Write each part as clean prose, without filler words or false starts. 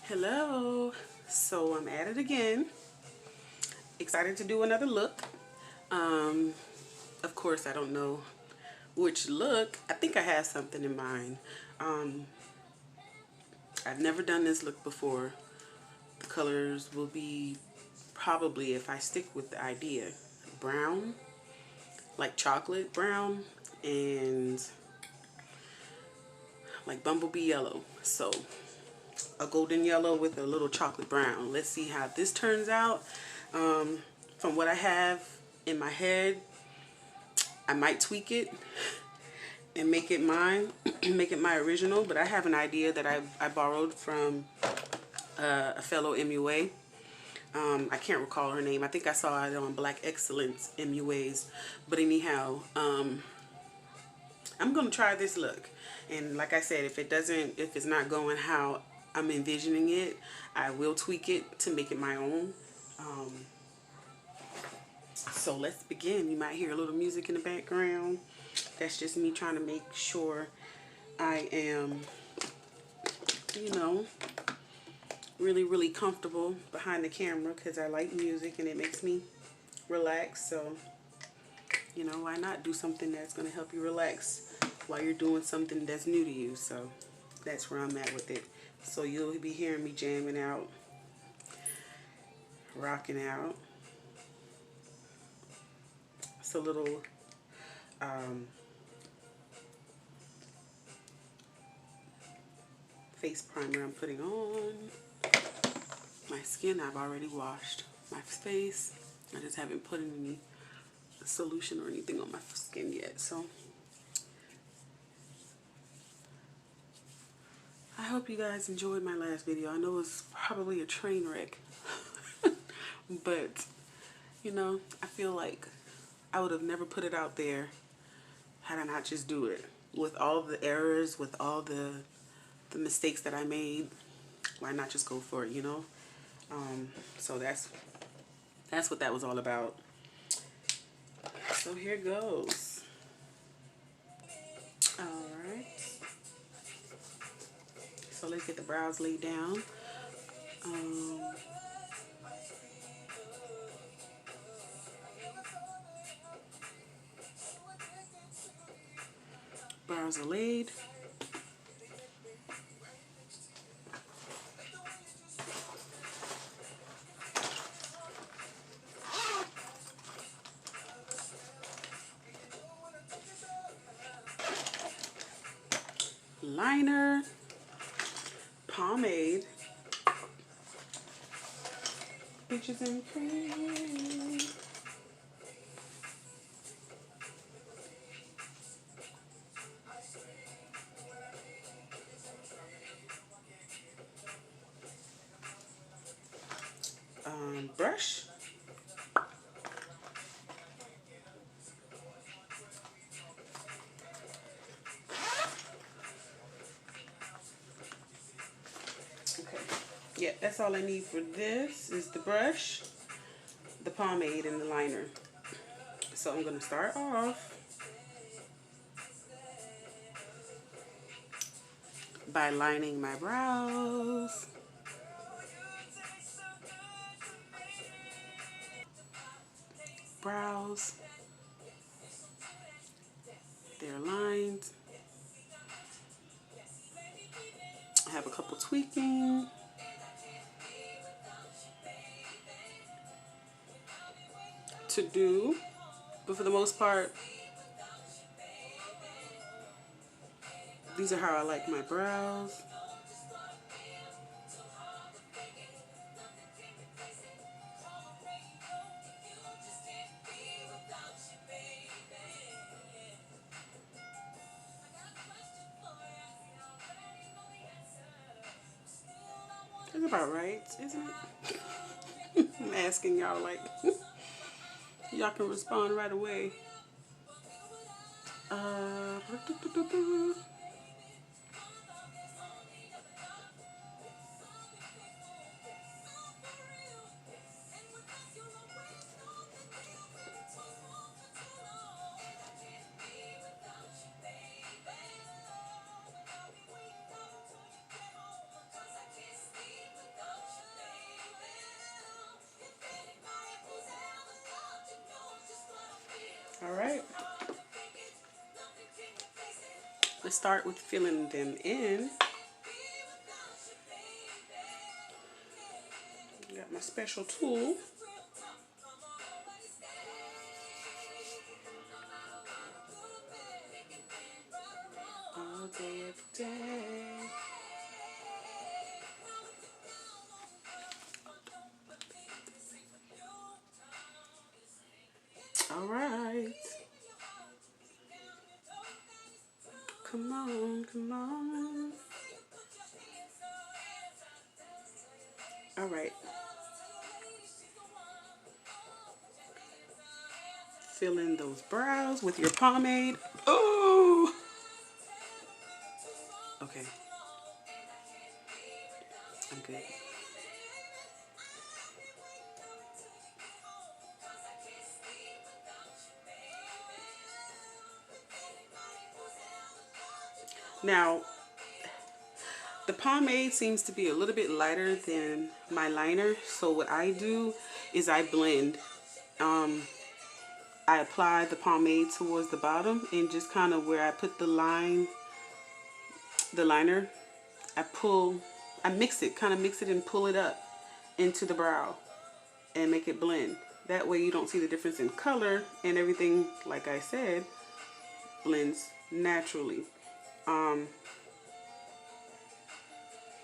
Hello. So I'm at it again. Excited to do another look. Um, of course, I don't know which look. I think I have something in mind. Um, I've never done this look before. The colors will be probably, if I stick with the idea, brown, like chocolate brown, and like bumblebee yellow. So a golden yellow with a little chocolate brown. Let's see how this turns out. From what I have in my head, I might tweak it and make it mine, make it my original, but I have an idea that I borrowed from a fellow MUA. I can't recall her name. I think I saw it on Black Excellence MUAs. But anyhow, I'm going to try this look. And like I said, if it's not going how I'm envisioning it, I will tweak it to make it my own. So let's begin. You might hear a little music in the background. That's just me trying to make sure I am, you know, really, really comfortable behind the camera because I like music and it makes me relax. So, you know, why not do something that's going to help you relax while you're doing something that's new to you? So that's where I'm at with it. So you'll be hearing me jamming out, rocking out. It's a little face primer I'm putting on. My skin I've already washed. My face, I just haven't put any solution or anything on my skin yet. So I hope you guys enjoyed my last video. I know it was probably a train wreck. But, you know, I feel like I would have never put it out there had I not just do it. With all the errors, with all the mistakes that I made, why not just go for it, you know? So that's what that was all about. So here goes. Alright. So let's get the brows laid down. Brows are laid. Liner, pomade, peaches and cream. Brush. Okay. Yeah, that's all I need for this is the brush, the pomade, and the liner. So I'm going to start off by lining my brows. Brows. They're lined. I have a couple tweaking. To do, but for the most part, these are how I like my brows. That's about right, isn't it? I'm asking y'all like, y'all can respond right away. Uh, Let's start with filling them in. Got my special tool. All day, every day. All right. Come on, come on. All right. Fill in those brows with your pomade. Oh! Okay. I'm good. Now, the pomade seems to be a little bit lighter than my liner. So what I do is I blend. I apply the pomade towards the bottom, and just kind of where I put the liner, I mix it, kind of mix it and pull it up into the brow and make it blend. That way you don't see the difference in color, and everything, like I said, blends naturally.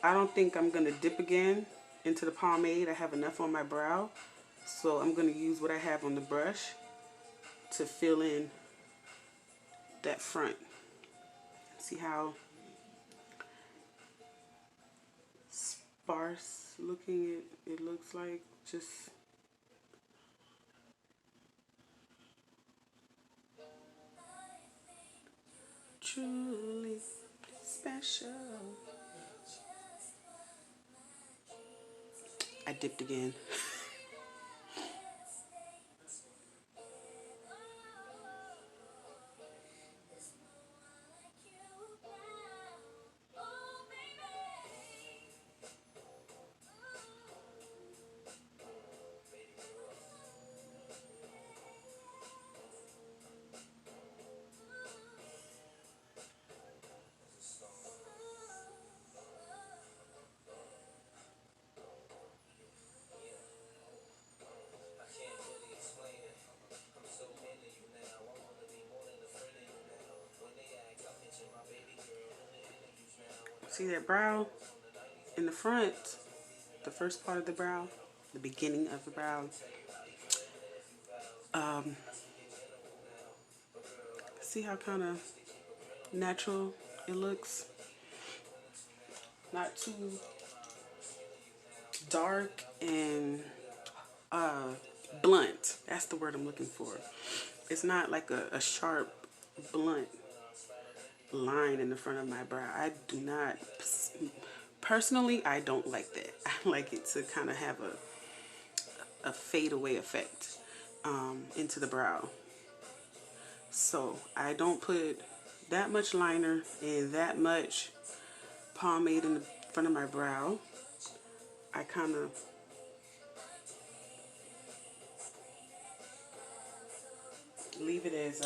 I don't think I'm going to dip again into the pomade. I have enough on my brow. So I'm going to use what I have on the brush to fill in that front. See how sparse looking it looks like? Just truly special. I dipped again. See that brow in the front, the first part of the brow, the beginning of the brow. See how kind of natural it looks? Not too dark and blunt. That's the word I'm looking for. It's not like a sharp, blunt line in the front of my brow. I do not, personally, I don't like that. I like it to kind of have a fadeaway effect into the brow. So I don't put that much liner and that much pomade in the front of my brow. I kind of leave it as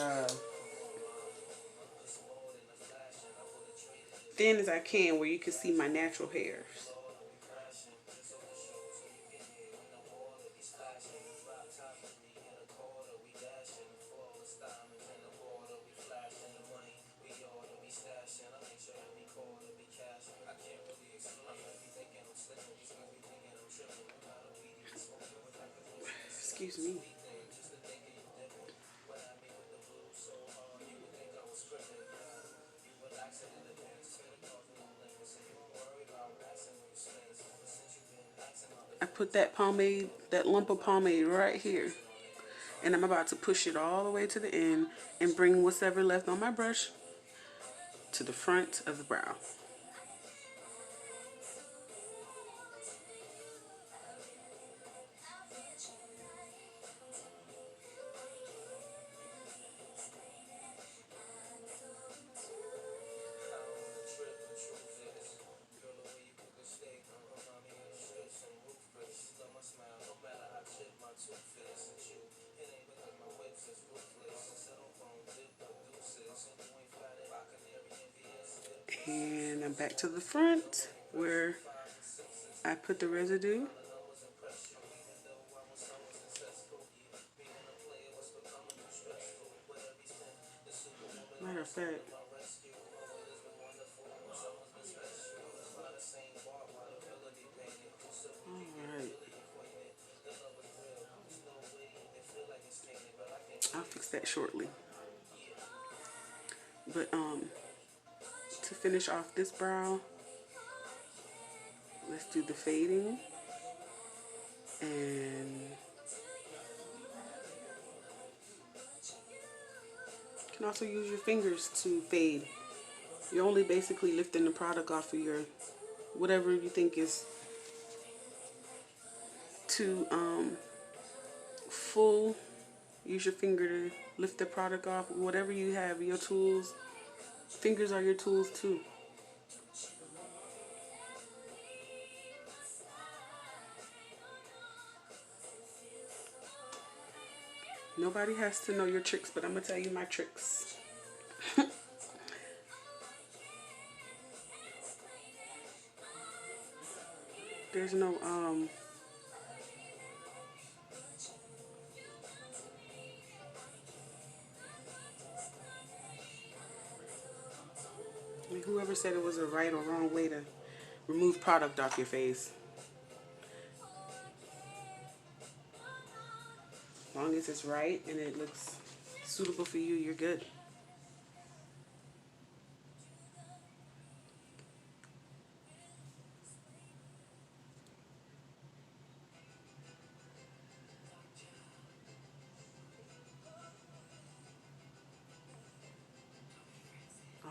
thin as I can, where you can see my natural hairs. Excuse me. I put that pomade, that lump of pomade right here. And I'm about to push it all the way to the end and bring what's ever left on my brush to the front of the brow. Now back to the front where I put the residue. Matter of fact, alright, I'll fix that shortly. But to finish off this brow, let's do the fading. And you can also use your fingers to fade. You're only basically lifting the product off of your, whatever you think is too full. Use your finger to lift the product off. Whatever you have, your tools. Fingers are your tools too. Nobody has to know your tricks, but I'm going to tell you my tricks. There's no, I mean, whoever said it was a right or wrong way to remove product off your face. As long as it's right and it looks suitable for you, you're good.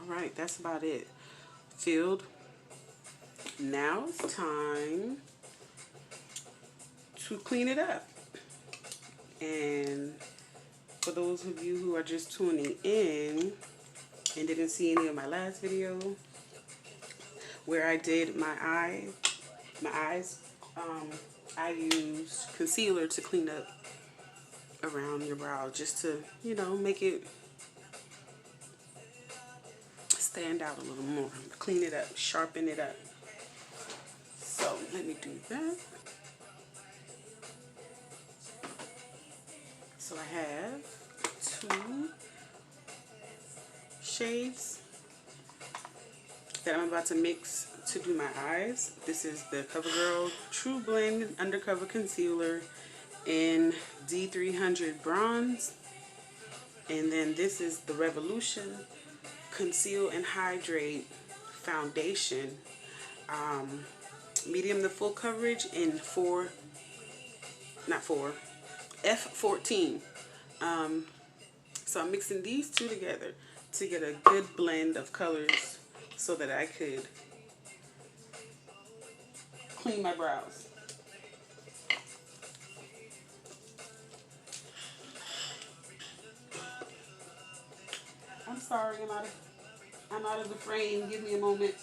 Alright, that's about it. Filled. Now it's time to clean it up. And for those of you who are just tuning in and didn't see any of my last video where I did my eyes, I used concealer to clean up around your brow, just to, you know, make it stand out a little more, clean it up, sharpen it up. So let me do that. So I have 2 shades that I'm about to mix to do my eyes. This is the CoverGirl True Blend Undercover Concealer in D300 Bronze. And then this is the Revolution Conceal and Hydrate Foundation. Medium to full coverage in F14. So I'm mixing these two together to get a good blend of colors so that I could clean my brows. I'm sorry, I'm out of the frame. Give me a moment.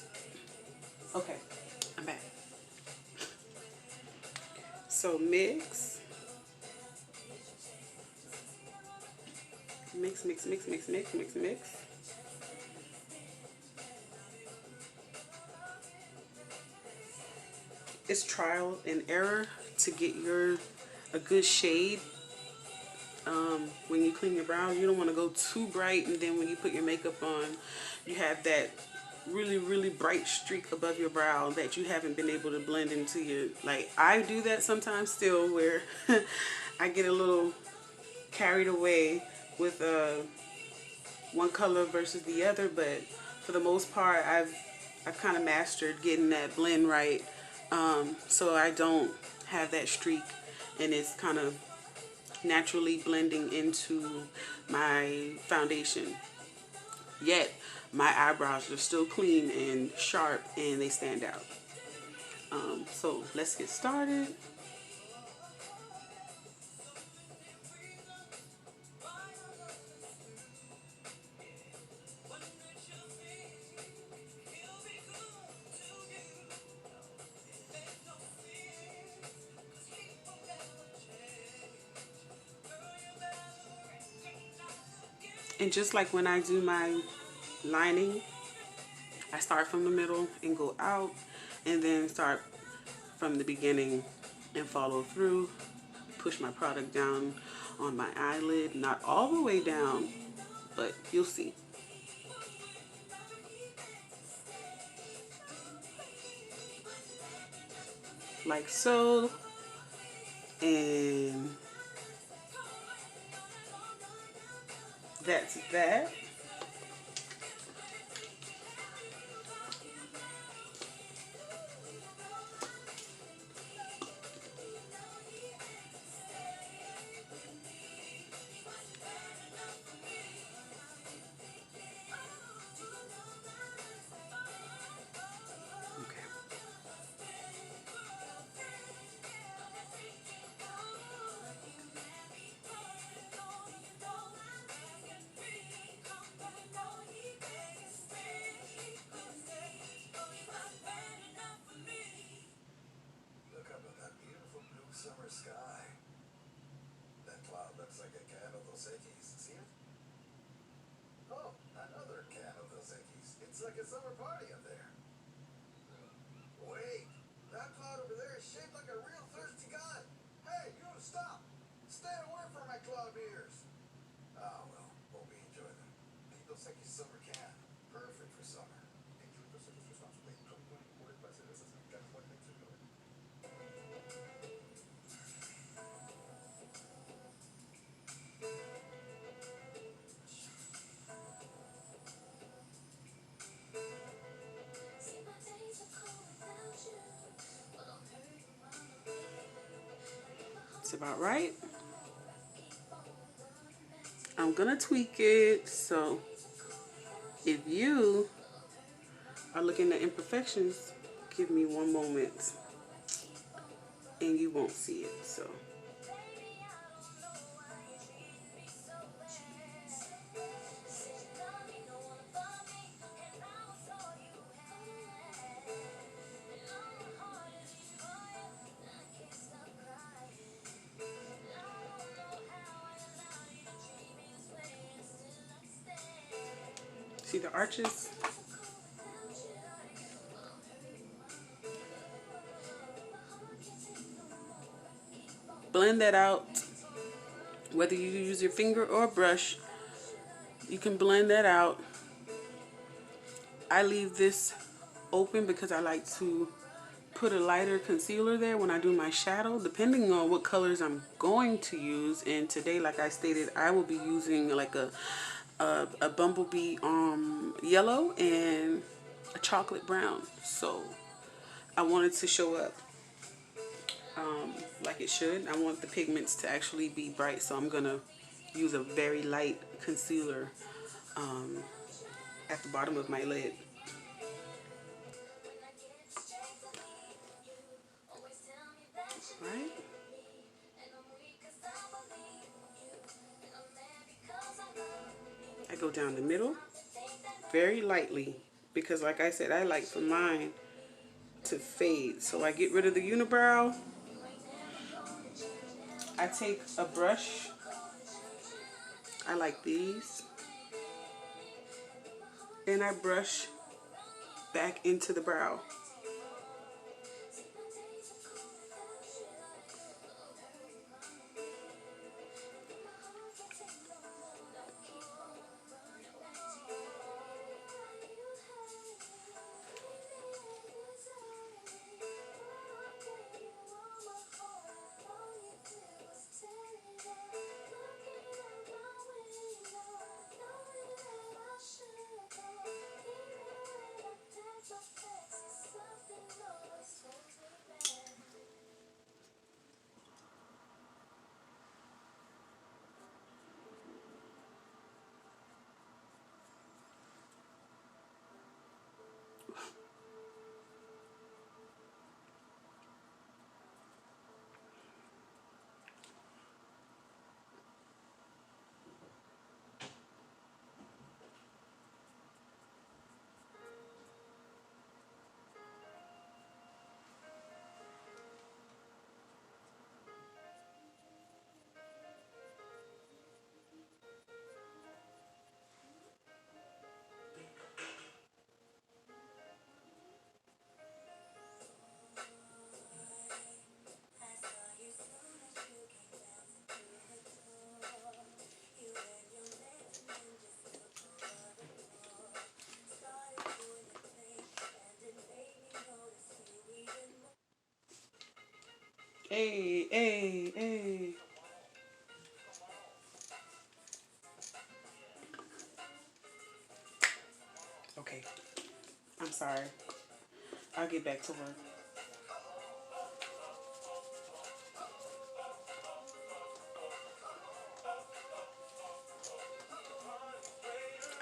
Okay, I'm back. So mix. Mix, mix, mix, mix, mix, mix, mix. It's trial and error to get a good shade. When you clean your brows, you don't want to go too bright, and then when you put your makeup on, you have that really, really bright streak above your brow that you haven't been able to blend into your, like, I do that sometimes still, where I get a little carried away with one color versus the other, but for the most part, I've kind of mastered getting that blend right, so I don't have that streak, and it's kind of naturally blending into my foundation. Yet my eyebrows are still clean and sharp, and they stand out. So let's get started. And just like when I do my lining, I start from the middle and go out, and then start from the beginning and follow through. Push my product down on my eyelid, not all the way down, but you'll see. Like so. And that's that. Okay. Look up at that beautiful blue summer sky. That cloud looks like a can of Dos Equis. See it? Oh, another can of Dos Equis. It's like a summer party up there. Wait, that cloud over there is shaped like a real thirsty guy. Hey, you stop. Stay away from my cloud ears. Ah, well, hope we enjoy them. The Dos Equis summer can. Perfect for summer. Enjoy Dos Equis responsibly. Tropical and imported by Cervezas Mexicanas like Mexico. It's about right. I'm gonna tweak it, so if you are looking at imperfections, give me one moment and you won't see it. So see the arches? Blend that out. Whether you use your finger or a brush, you can blend that out. I leave this open because I like to put a lighter concealer there when I do my shadow, depending on what colors I'm going to use. And today, like I stated, I will be using like a bumblebee yellow and a chocolate brown. So I wanted to show up like it should. I want the pigments to actually be bright, so I'm gonna use a very light concealer at the bottom of my lid. Right? I go down the middle very lightly because, like I said, I like for mine to fade. So I get rid of the unibrow. I take a brush. I like these. And I brush back into the brow. Hey, hey, hey. Okay. I'm sorry. I'll get back to work.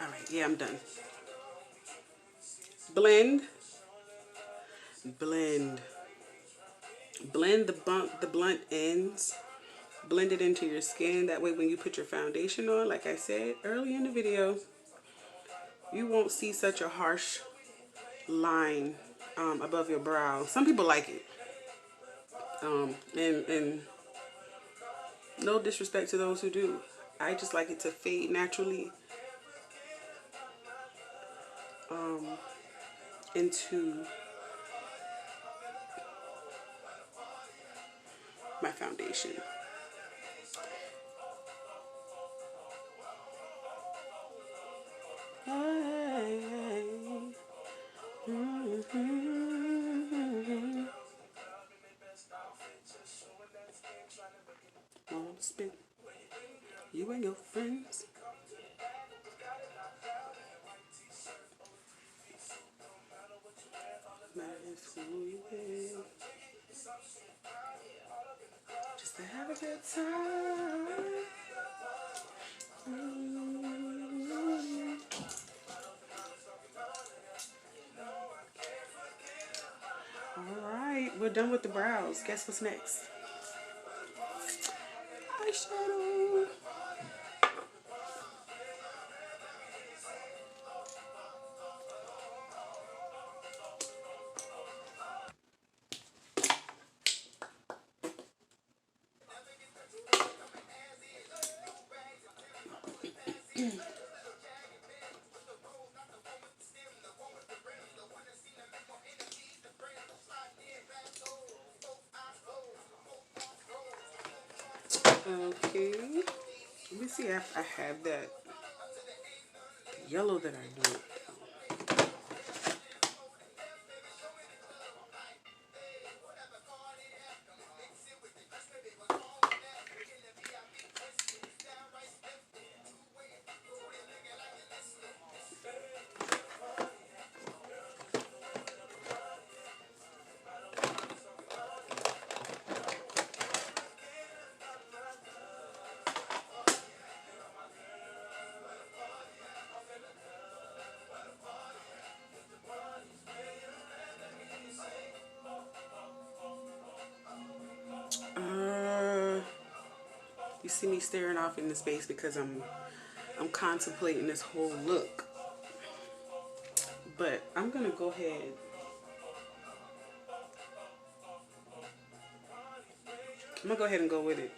Alright, yeah, I'm done. Blend. Blend. Blend the blunt ends. Blend it into your skin. That way when you put your foundation on, like I said earlier in the video, you won't see such a harsh line above your brow. Some people like it. And no disrespect to those who do. I just like it to fade naturally into my foundation. Wanna spend you and your friends. Matters who you with. Just to have a good time. Alright, we're done with the brows. Guess what's next? Eyeshadow. Okay. Let me see if I have that yellow that I do. You see me staring off into space because I'm contemplating this whole look. But I'm gonna go ahead. I'm gonna go ahead and go with it.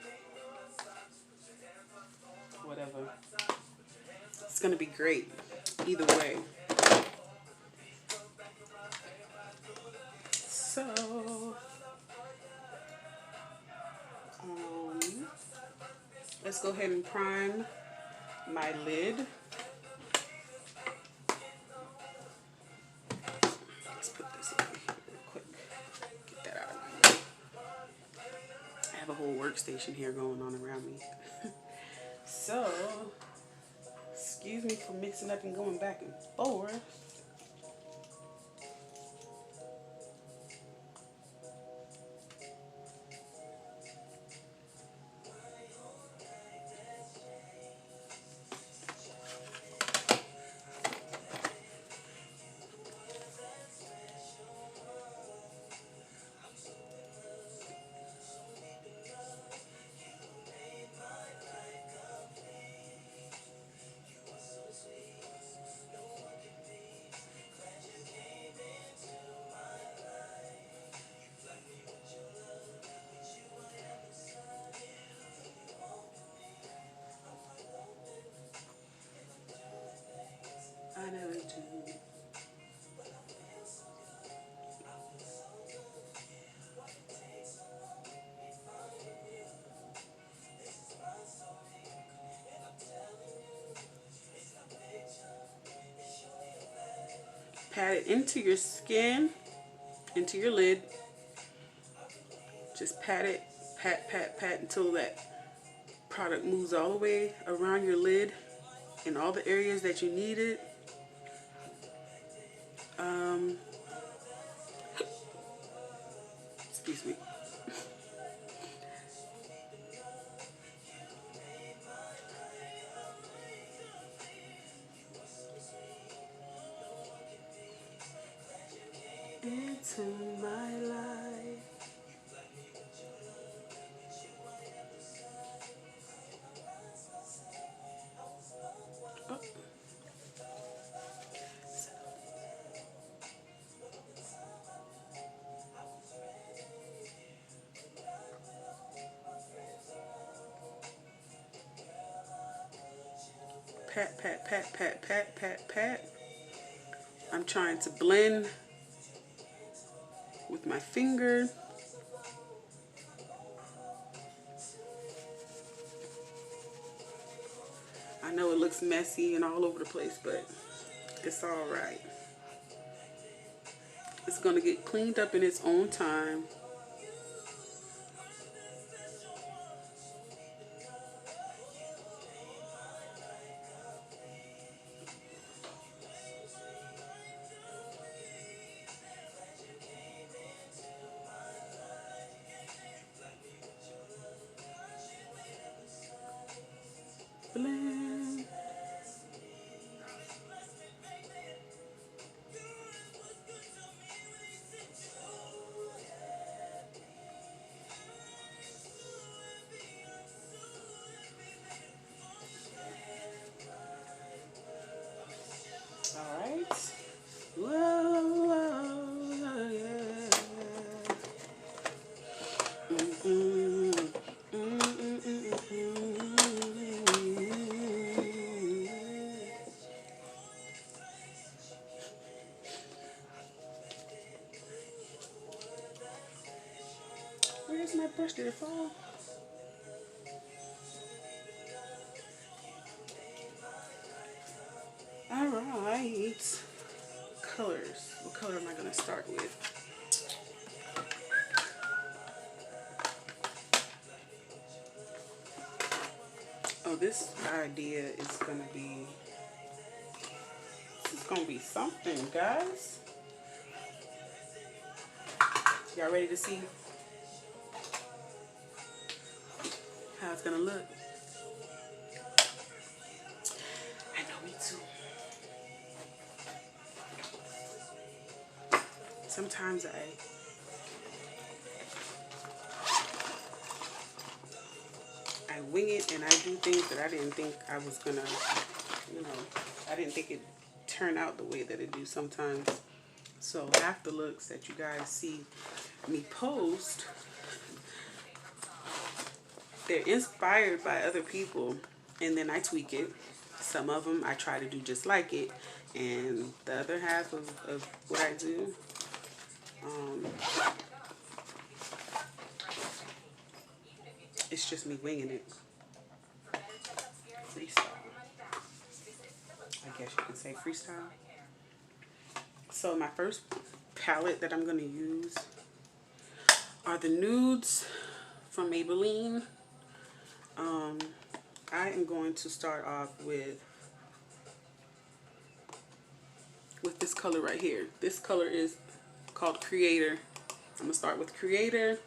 Whatever. It's gonna be great. Either way. So let's go ahead and prime my lid. Let's put this over here real quick. Get that out of my way. I have a whole workstation here going on around me. So, excuse me for mixing up and going back and forth. I never do. Pat it into your skin, into your lid. Just pat it, pat until that product moves all the way around your lid in all the areas that you need it. Excuse me. Into my life. Oh. Pat, pat, pat, pat, pat, pat, pat. I'm trying to blend with my finger. I know it looks messy and all over the place, but it's all right. It's going to get cleaned up in its own time. Blend. All right. Whoa, whoa, yeah. Where's my brush? Did it fall? All right. Colors. What color am I going to start with? Oh, this idea is going to be, this is going to be something, guys. Y'all ready to see how it's going to look? I know, me too. Sometimes I wing it and I do things that I didn't think I was going to, I didn't think it'd turn out the way that it do sometimes. So half the looks that you guys see me post, they're inspired by other people, and then I tweak it. Some of them I try to do just like it, and the other half of what I do, it's just me winging it. Freestyle. I guess you could say freestyle. So my first palette that I'm going to use are the nudes from Maybelline. I am going to start off with this color right here. This color is called Creator. I'm going to start with Creator.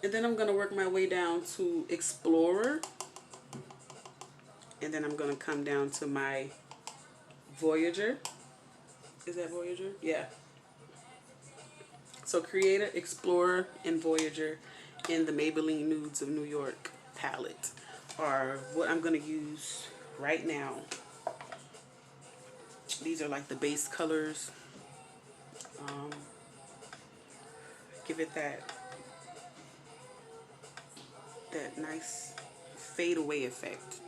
And then I'm going to work my way down to Explorer. And then I'm going to come down to my Voyager. Is that Voyager? Yeah. So Creator, Explorer, and Voyager in the Maybelline Nudes of New York palette are what I'm going to use right now. These are like the base colors. Give it that nice fade away effect.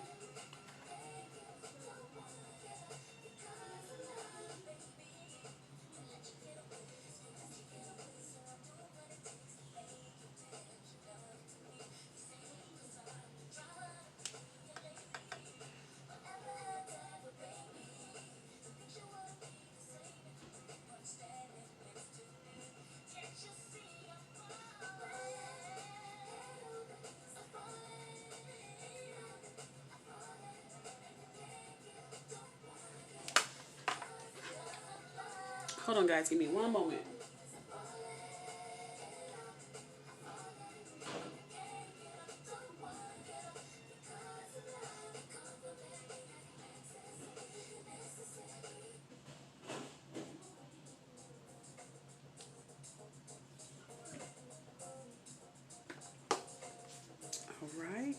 Hold on, guys. Give me one moment. All right.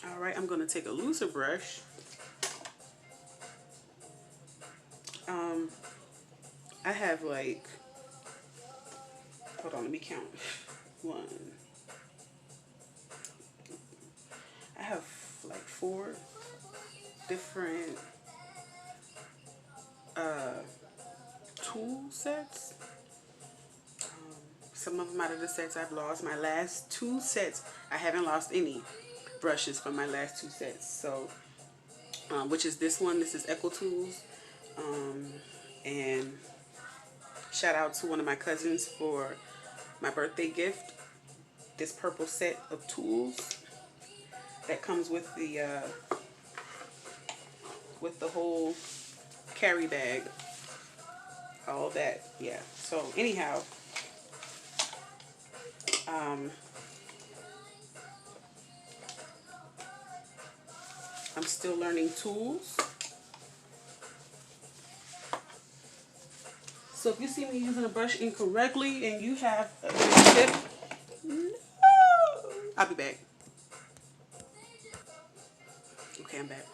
All right, I'm going to take a looser brush. I have like, hold on, let me count. One. I have like 4 different tool sets. Some of them out of the sets I've lost. My last 2 sets, I haven't lost any brushes from my last 2 sets. So, which is this one. This is Echo Tools. And shout out to one of my cousins for my birthday gift. This purple set of tools that comes with the whole carry bag. All that, yeah. So anyhow, I'm still learning tools. So if you see me using a brush incorrectly and you have a good tip, no, I'll be back. Okay, I'm back.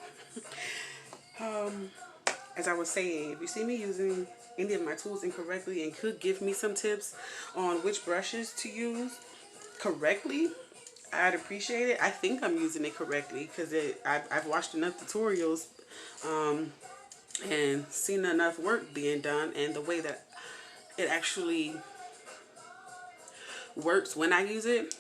As I was saying, if you see me using any of my tools incorrectly and could give me some tips on which brushes to use correctly, I'd appreciate it. I think I'm using it correctly because I've watched enough tutorials and seen enough work being done, and the way that it actually works when I use it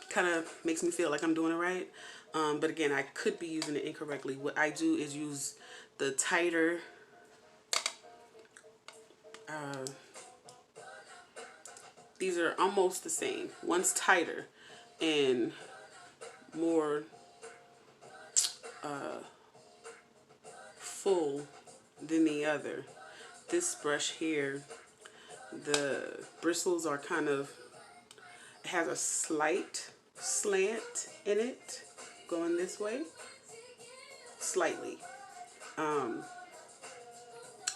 kind of makes me feel like I'm doing it right. But again, I could be using it incorrectly. What I do is use the tighter these are almost the same. One's tighter and more full than the other. This brush here, the bristles are kind of, it has a slight slant in it going this way, slightly.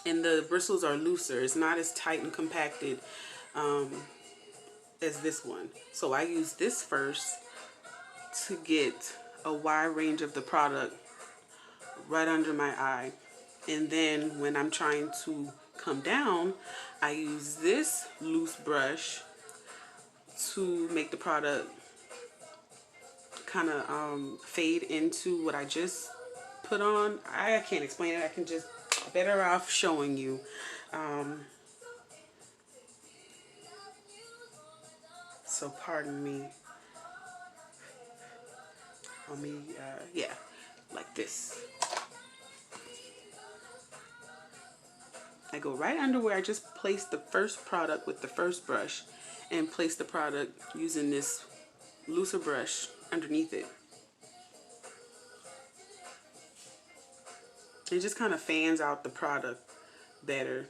And the bristles are looser. It's not as tight and compacted as this one. So I use this first to get a wide range of the product right under my eye. And then when I'm trying to come down, I use this loose brush to make the product kind of fade into what I just put on. I can't explain it. I can just, better off showing you. So pardon me. Yeah, like this. I go right under where I just placed the first product with the first brush and place the product using this looser brush underneath it. It just kind of fans out the product better.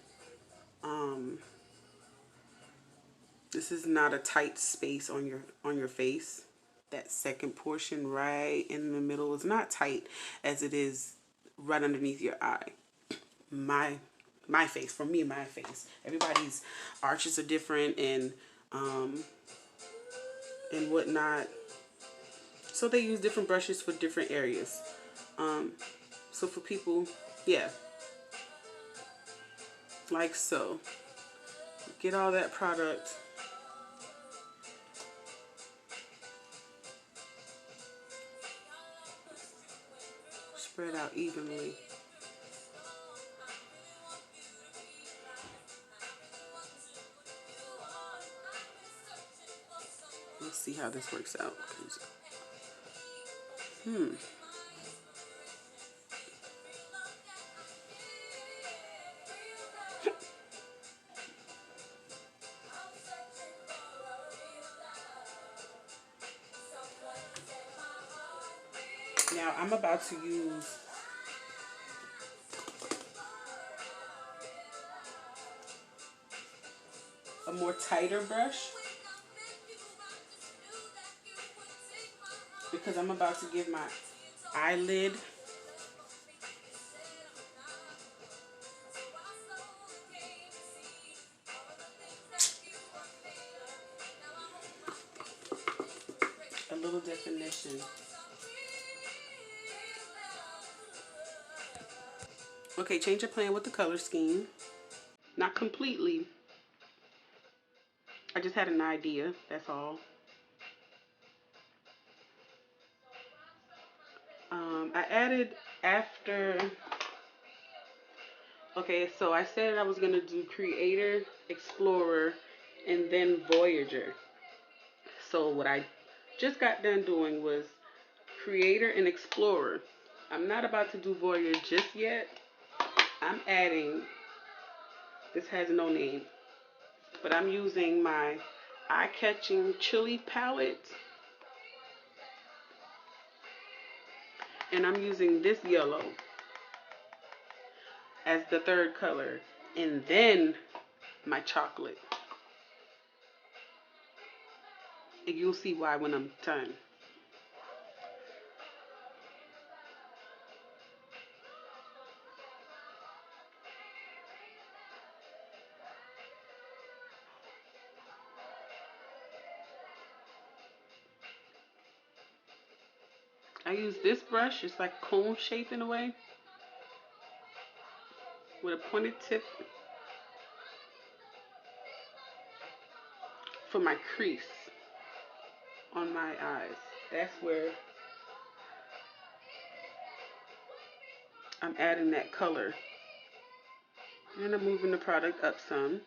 This is not a tight space on your face. That second portion right in the middle is not tight as it is right underneath your eye. My face, for me, my face. Everybody's arches are different and whatnot. So they use different brushes for different areas. So for people, yeah, like so. Get all that product. Spread out evenly. Let's see how this works out. Now I'm about to use a more tighter brush because I'm about to give my eyelid a little definition. Okay, change your plan with the color scheme. Not completely. I just had an idea, that's all. I added after, okay, so I said I was going to do Creator, Explorer, and then Voyager. So what I just got done doing was Creator and Explorer. I'm not about to do Voyager just yet. I'm adding, this has no name, but I'm using my eye-catching chili palette. And I'm using this yellow as the third color. And then my chocolate. And you'll see why when I'm done. I use this brush. It's like cone shape in a way, with a pointed tip for my crease on my eyes. That's where I'm adding that color. And I'm moving the product up some.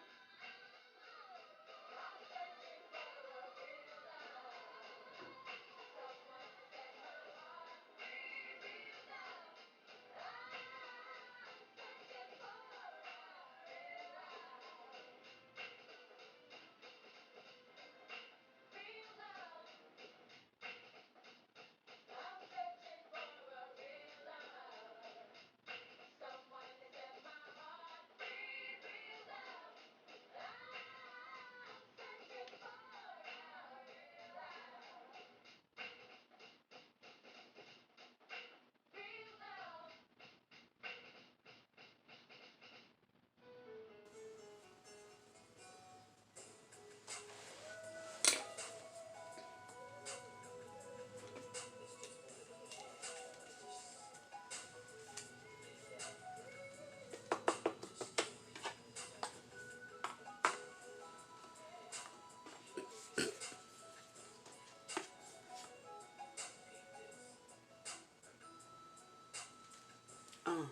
Uh,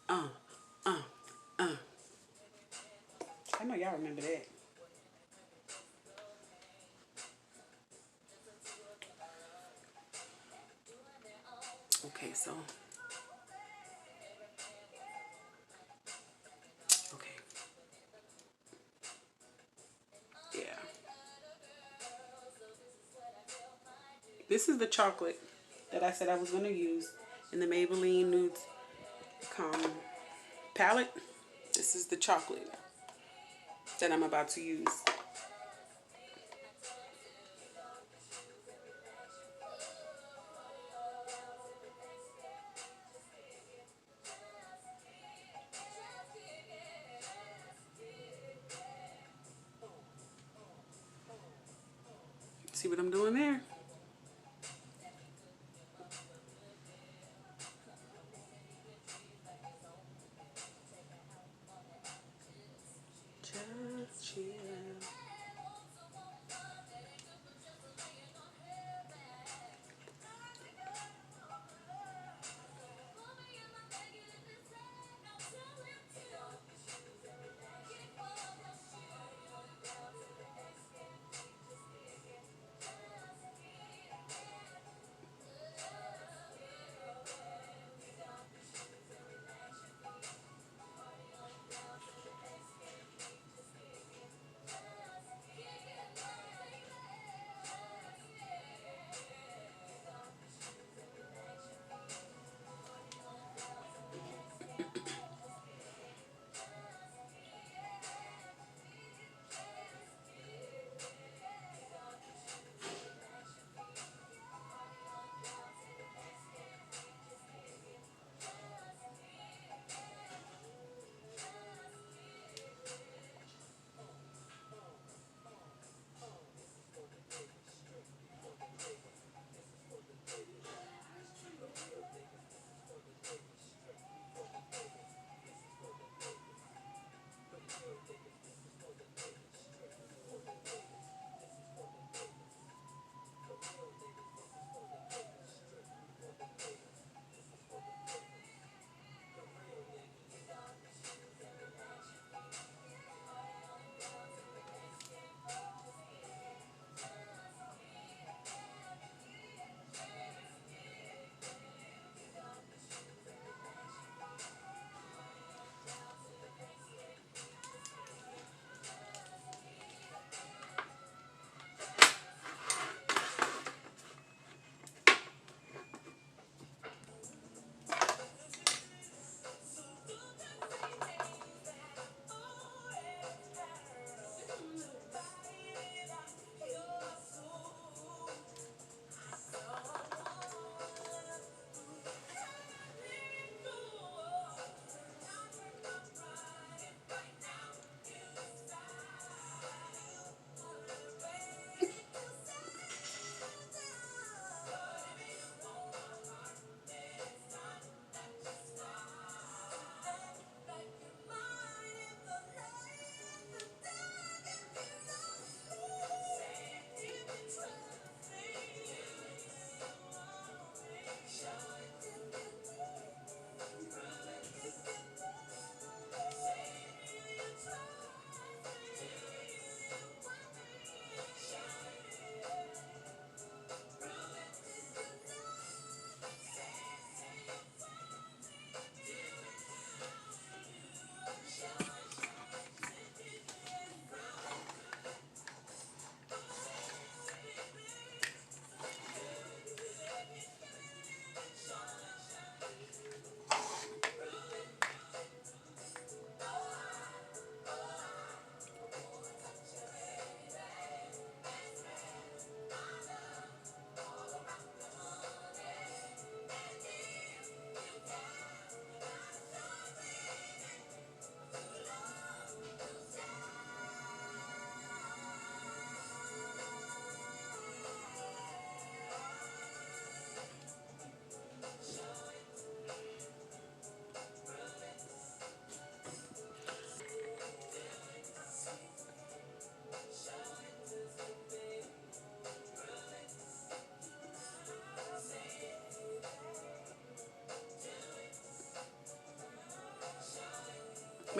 uh, uh, uh. I know y'all remember that. Okay, so. Okay. Yeah. This is the chocolate that I said I was going to use in the Maybelline Nude palette. This is the chocolate that I'm about to use. See what I'm doing there? Just chill.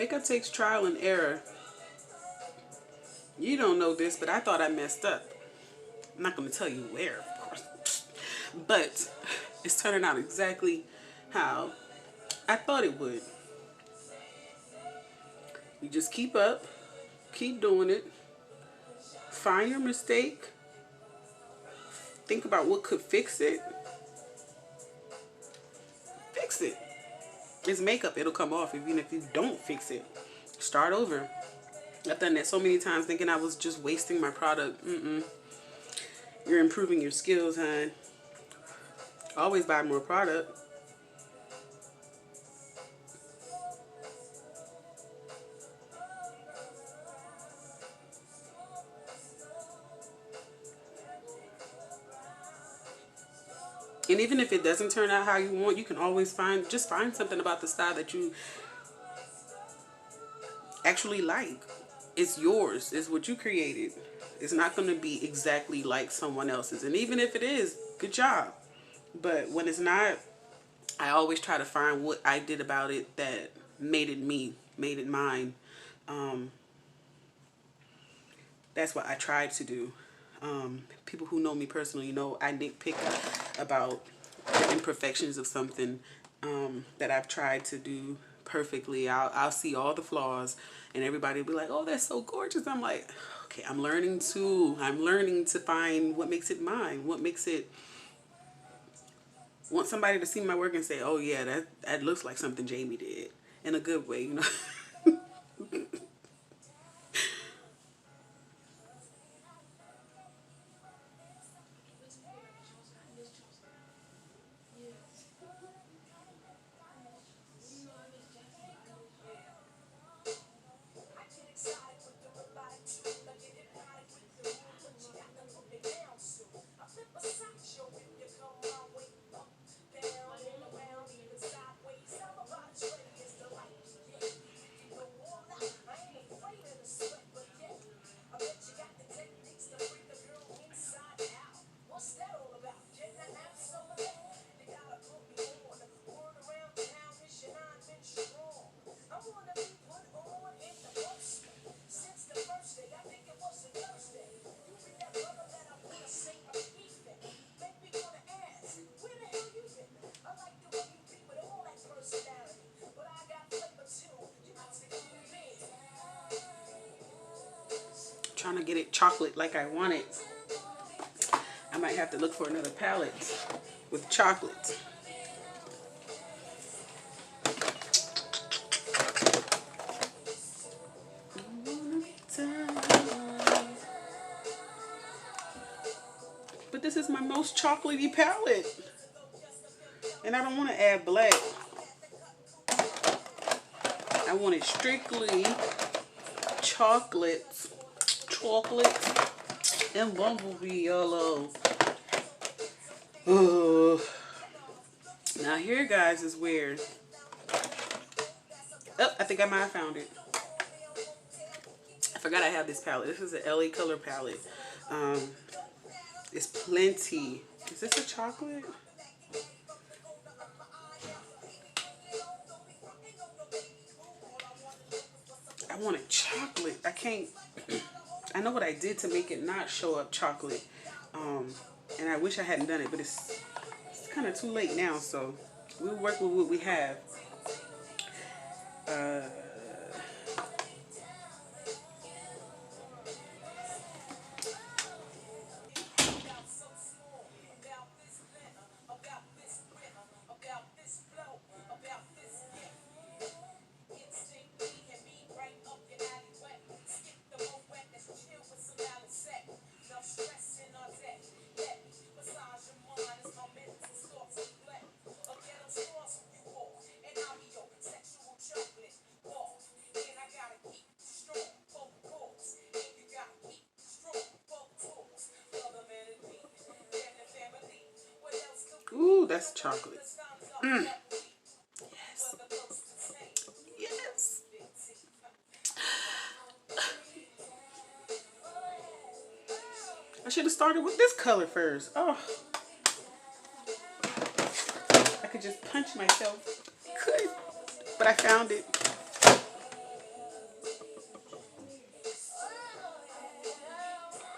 Makeup takes trial and error. You don't know this, but I thought I messed up. I'm not going to tell you where, of course. But it's turning out exactly how I thought it would. You just keep up. Keep doing it. Find your mistake. Think about what could fix it. Fix it. It's makeup. It'll come off even if you don't fix it. Start over. I've done that so many times thinking I was just wasting my product. You're improving your skills, hon. Always buy more product. And even if it doesn't turn out how you want, you can always find something about the style that you actually like. It's yours. It's what you created. It's not going to be exactly like someone else's. And even if it is, good job. But when it's not, I always try to find what I did about it that made it me, made it mine. That's what I tried to do. People who know me personally know I nitpick about the imperfections of something that I've tried to do perfectly. I'll see all the flaws, and everybody will be like, "Oh, that's so gorgeous." I'm like, okay, I'm learning to find what makes it mine, what makes it. Want somebody to see my work and say, "Oh yeah, that looks like something Jamie did," in a good way, you know. Trying to get it chocolate like I want it. I might have to look for another palette with chocolate. But this is my most chocolatey palette. And I don't want to add black. I want it strictly chocolate and bumblebee yellow. Oh. Now here, guys, is weird. Oh, I think I might have found it. I forgot I have this palette. This is an LA Color palette. It's plenty. Is this a chocolate? I wanted chocolate. I can't. I know what I did to make it not show up chocolate. And I wish I hadn't done it, but it's kind of too late now, so we'll work with what we have. Ooh, that's chocolate. Yes. Yes. I should have started with this color first. Oh. I could just punch myself. Could. But I found it.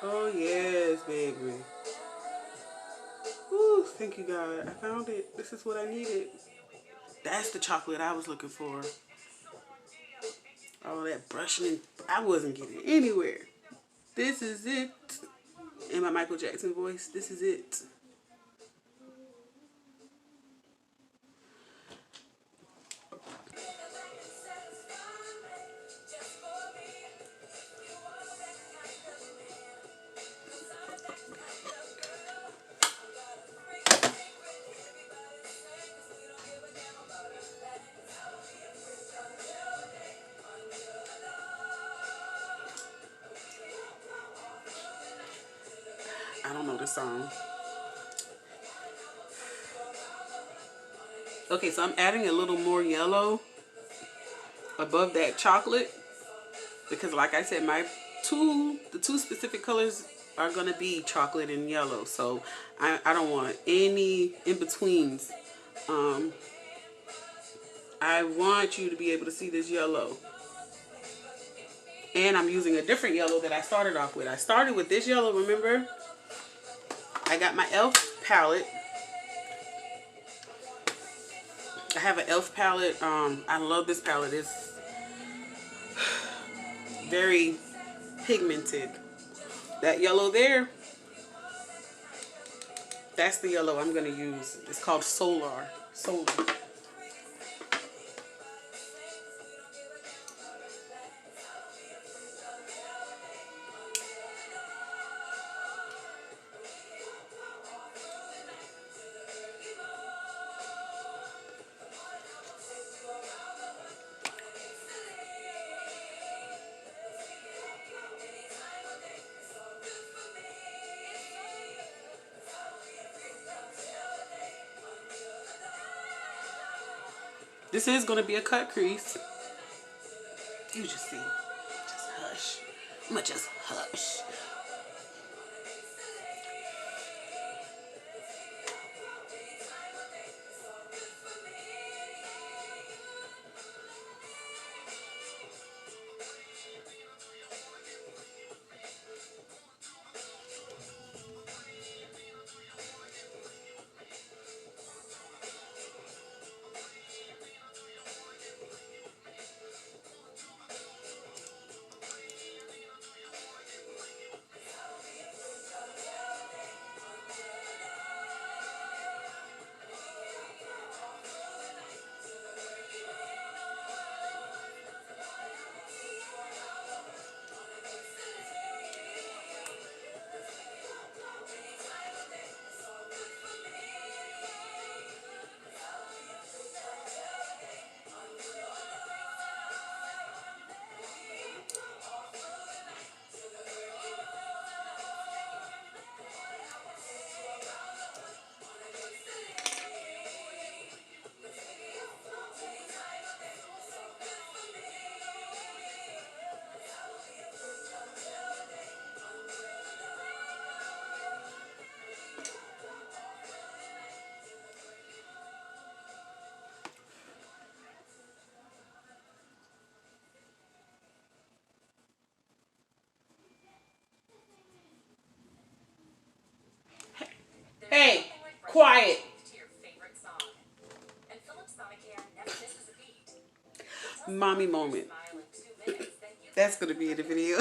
Oh yes, baby. Woo, thank you God. I found it. This is what I needed. That's the chocolate I was looking for. All that brushing and I wasn't getting anywhere. This is it. In my Michael Jackson voice, this is it. I don't know this song. Okay, so I'm adding a little more yellow above that chocolate because like I said, the two specific colors are going to be chocolate and yellow. So I don't want any in-betweens. I want you to be able to see this yellow. And I'm using a different yellow that I started off with. I started with this yellow, remember? I got my e.l.f. palette. I have an e.l.f. palette. I love this palette. It's very pigmented. That yellow there, that's the yellow I'm going to use. It's called Solar. Solar. This is going to be a cut crease. You just see. Just hush. I'm going to just hush. Hey, quiet. Mommy moment. That's going to be in the video.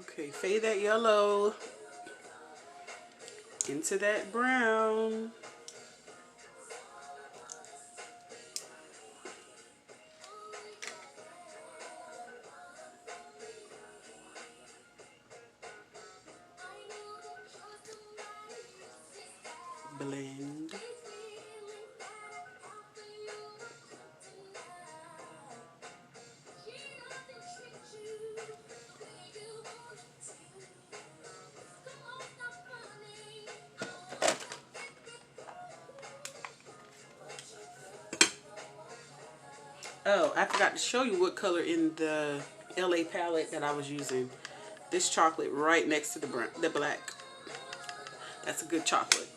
Okay, fade that yellow into that brown. Blend. Oh, I forgot to show you what color in the LA palette that I was using. This chocolate right next to the black. That's a good chocolate.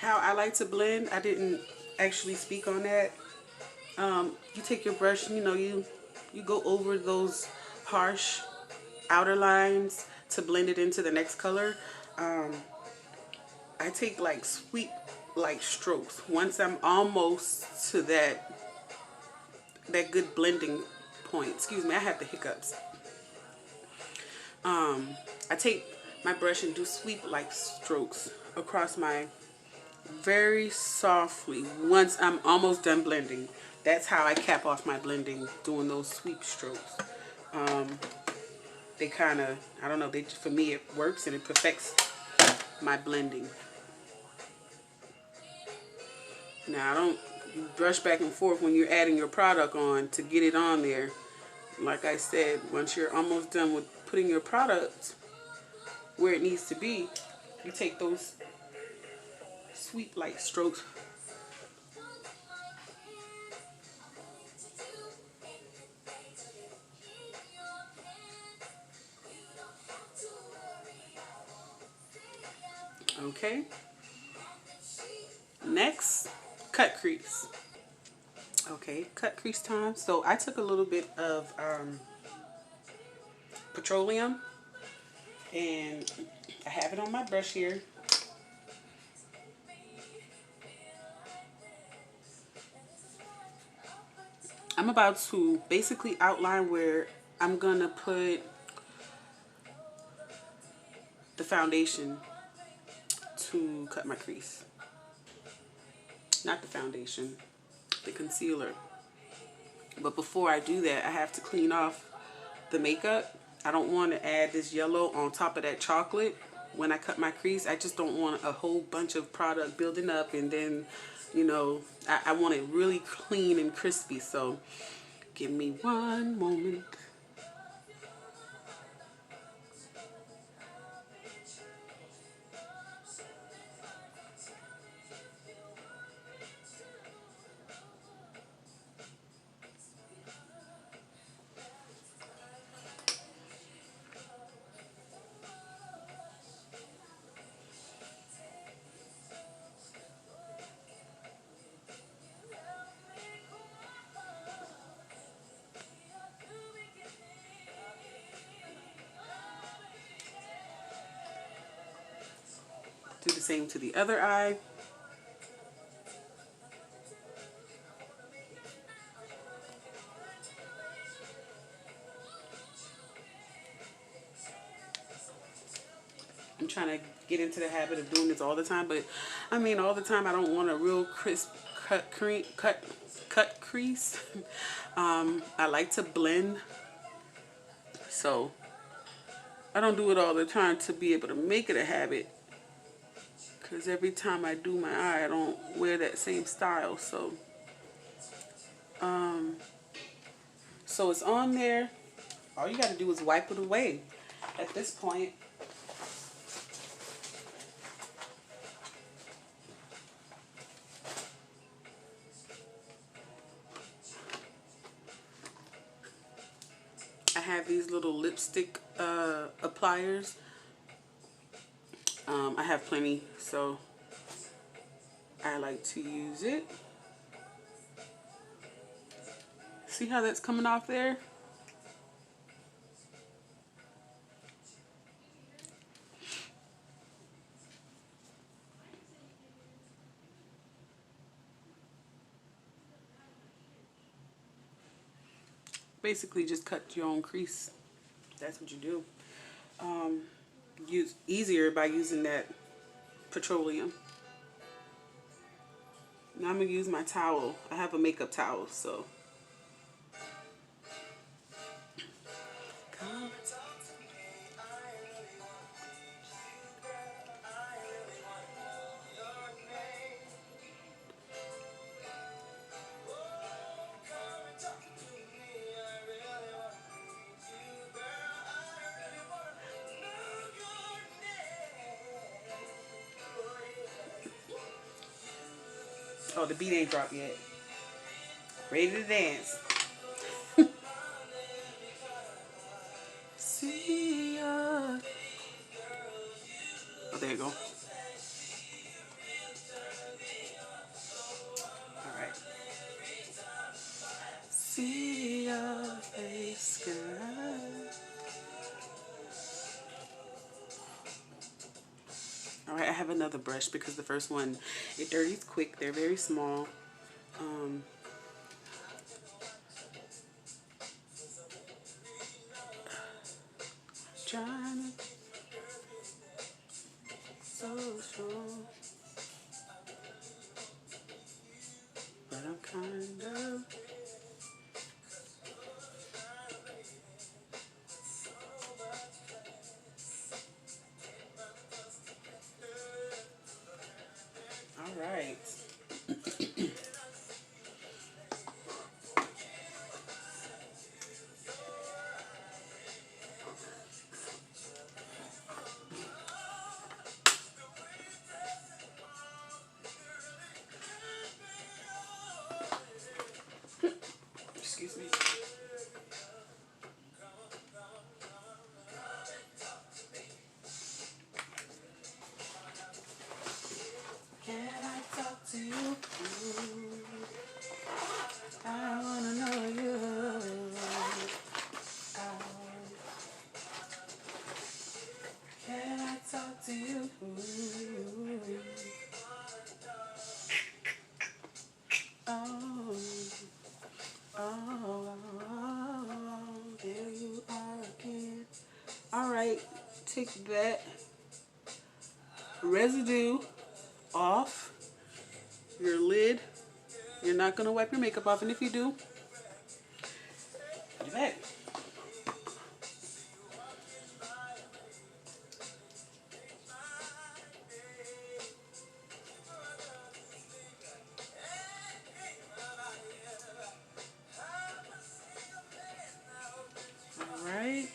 How I like to blend, I didn't actually speak on that. You take your brush, you go over those harsh outer lines to blend it into the next color. Um, I take like sweep like strokes. Once I'm almost to that good blending point. Excuse me, I have the hiccups. I take my brush and do sweep like strokes across my very softly once I'm almost done blending. That's how I cap off my blending, doing those sweep strokes. They kind of, I don't know, for me it works and it perfects my blending. Now I don't brush back and forth when you're adding your product on to get it on there. Like I said, once you're almost done with putting your product where it needs to be, you take those sweep like strokes. Okay. Next, cut crease. Okay, cut crease time. So I took a little bit of petroleum and I have it on my brush here. I'm about to basically outline where I'm gonna put the foundation to cut my crease. Not the foundation, the concealer. But before I do that, I have to clean off the makeup. I don't want to add this yellow on top of that chocolate when I cut my crease. I just don't want a whole bunch of product building up and then, I want it really clean and crispy. So give me one moment. Do the same to the other eye. I'm trying to get into the habit of doing this all the time, but I mean all the time I don't want a real crisp cut crease. I like to blend, so I don't do it all the time to be able to make it a habit, because every time I do my eye I don't wear that same style. So it's on there. All you got to do is wipe it away at this point. I have these little lipstick appliers. I have plenty, so I like to use it. See how that's coming off there? Basically just cut your own crease. That's what you do. Use easier by using that petroleum. Now I'm going to use my towel. I have a makeup towel, so. Oh, the beat ain't dropped yet. Ready to dance. See ya. Oh, there you go. All right. See your face, girl. All right, I have another brush because the first one, it dirties quick. They're very small. Um, trying to so strong, but I'm kind of. All right. Excuse me. Can I talk to you? I wanna know you. Can I talk to you? Oh, there you are again. All right, take that residue off your lid. You're not gonna wipe your makeup off, and if you do, put it back. All right.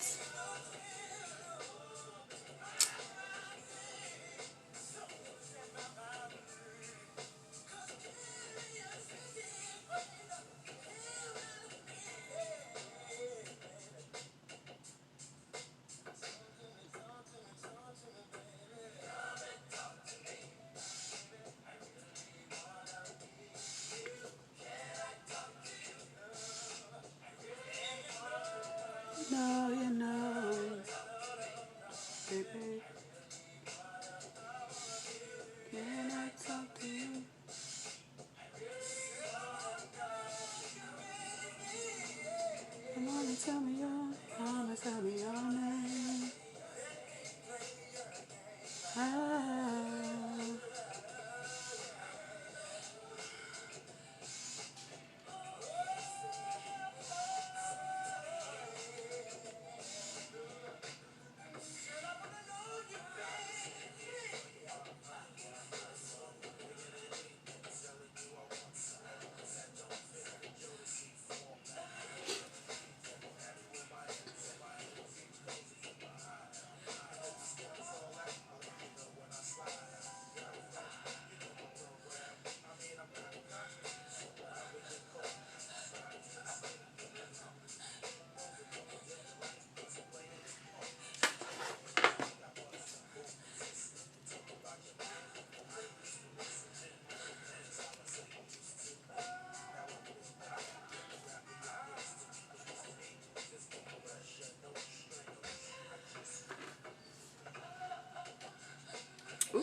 No, you know, baby. Can I talk to you? Come on and tell me your name. Ah. Ooh.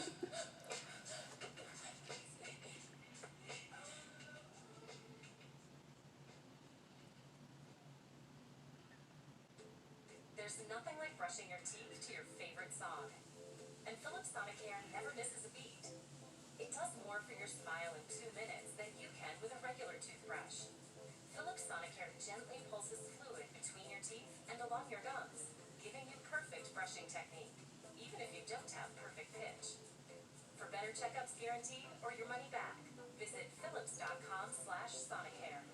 There's nothing like brushing your teeth to your favorite song. And Philips Sonicare never misses a beat. It does more for your smile in 2 minutes than you can with a regular toothbrush. Philips Sonicare gently pulses fluid between your teeth and along your gums, giving you perfect brushing technique, even if you don't have perfect pitch. For better checkups guaranteed or your money back, visit philips.com/Sonicare.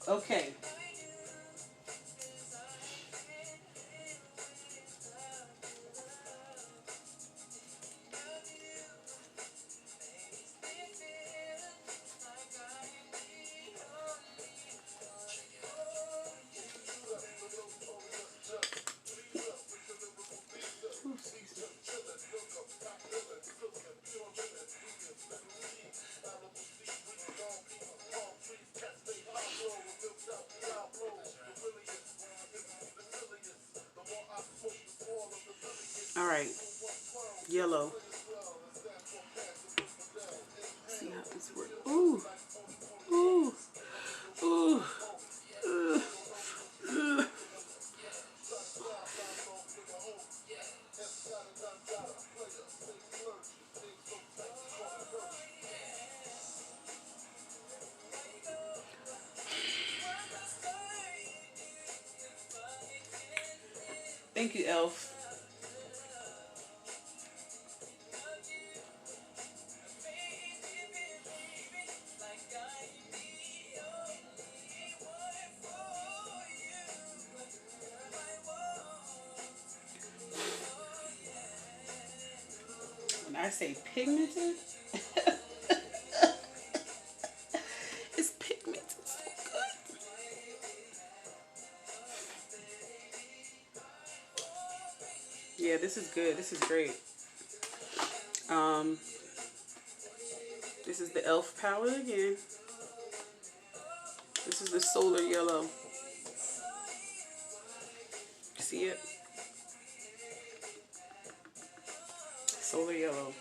Okay. All right. Yellow. See how this works. Ooh. Ooh. Ooh. Thank you, Elf. When I say pigmented, it's pigmented. So good. Yeah, this is good. This is great. Um, this is the Elf palette again. This is the solar yellow. See it? Solar yellow.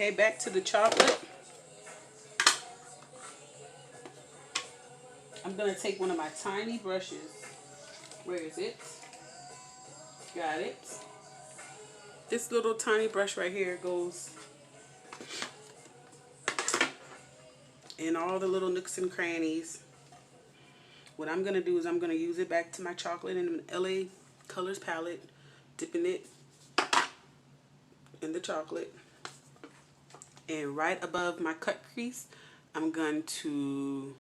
Okay, back to the chocolate. I'm going to take one of my tiny brushes. Where is it? Got it. This little tiny brush right here goes in all the little nooks and crannies. What I'm going to do is I'm going to use it back to my chocolate in an LA Colors palette, dipping it in the chocolate. And right above my cut crease, I'm going to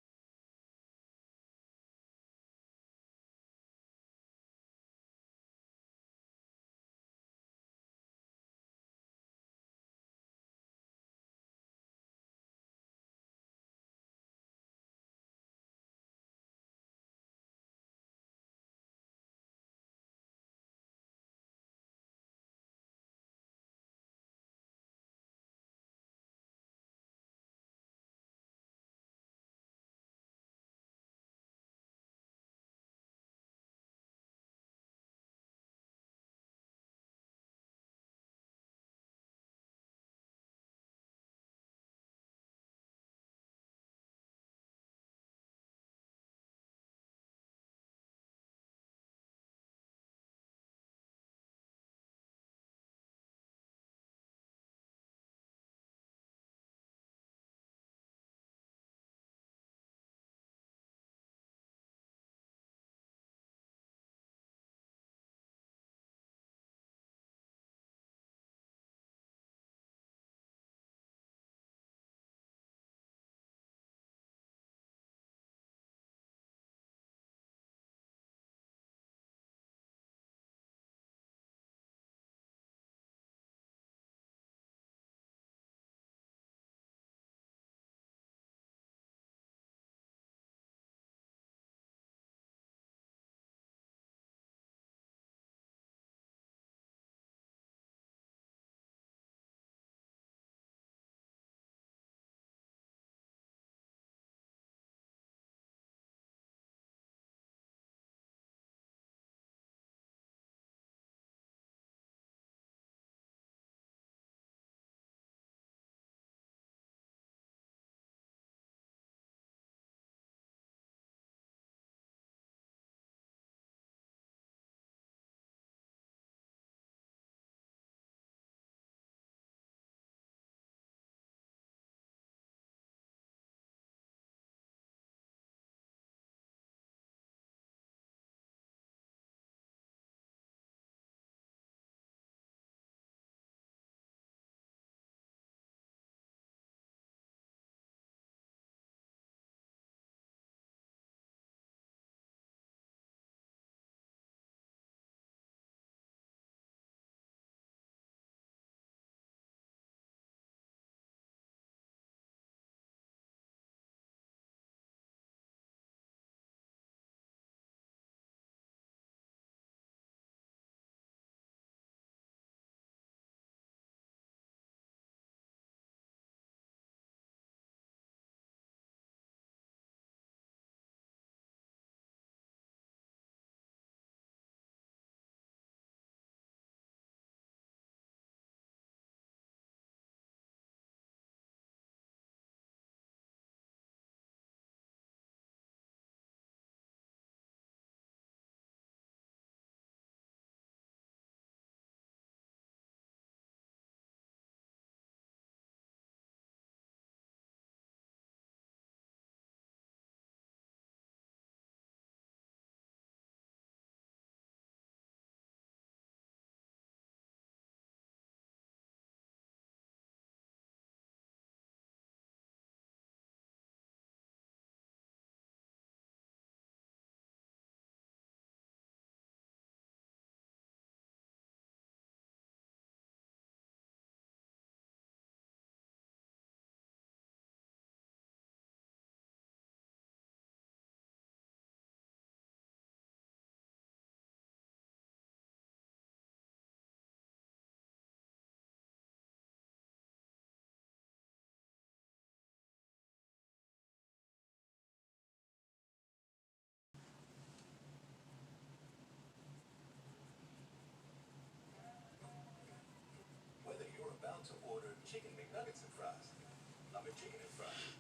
of chicken and fries,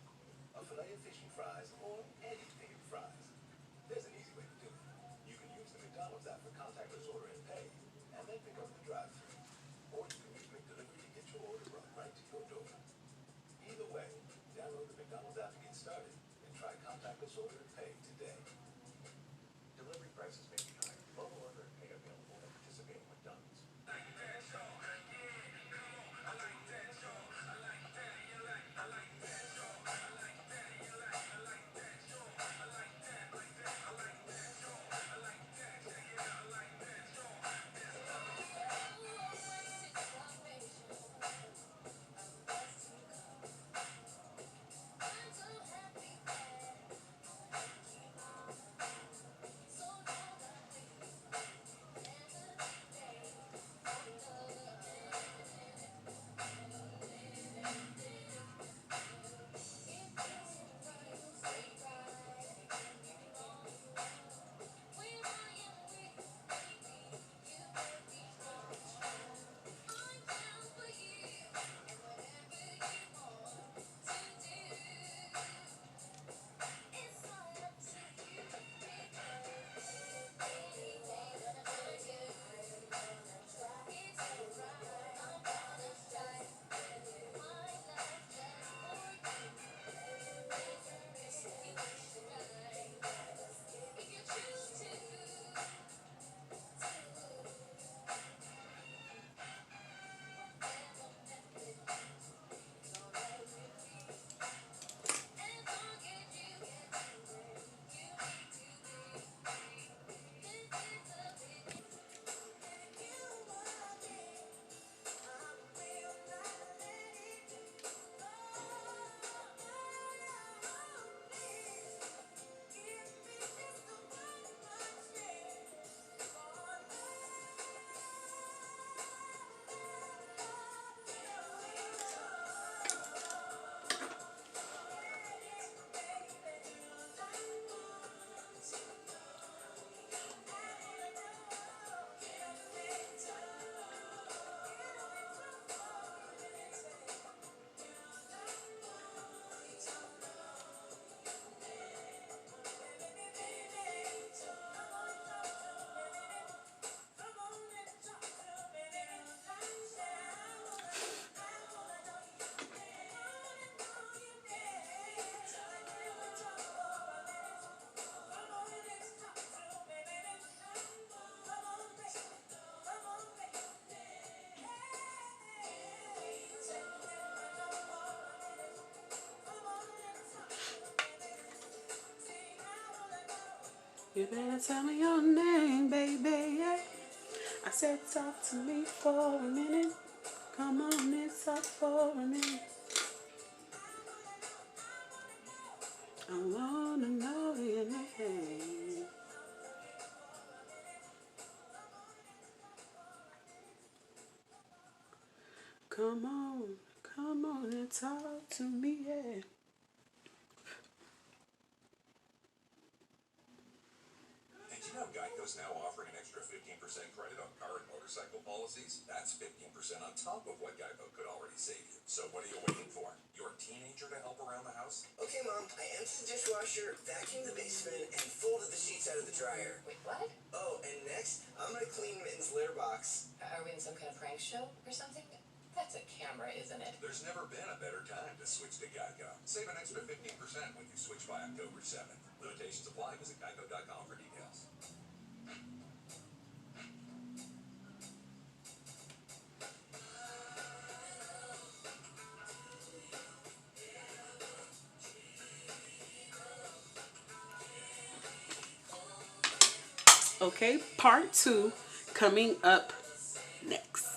a fillet of fish and fries, or any fries. There's an easy way to do it. You can use the McDonald's app for contactless order and pay, and then pick up the drive-thru. Or you can use McDelivery to get your order brought right to your door. Either way, download the McDonald's app to get started and try contactless order and pay today. Delivery prices may be higher. Mobile order and pay available at participating McDonald's. You better tell me your name, baby. Yeah. I said talk to me for a minute. Come on and talk for a minute. I wanna know your name. Come on and talk to me, yeah. Did you know Geico's now offering an extra 15% credit on car and motorcycle policies? That's 15% on top of what Geico could already save you. So what are you waiting for? Your teenager to help around the house? Okay, Mom, I emptied the dishwasher, vacuumed the basement, and folded the sheets out of the dryer. Wait, what? Oh, and next, I'm gonna clean Mitten's litter box. Are we in some kind of prank show or something? That's a camera, isn't it? There's never been a better time to switch to Geico. Save an extra 15% when you switch by October 7th. Limitations apply. Visit geico.com for details. Okay, part 2 coming up next.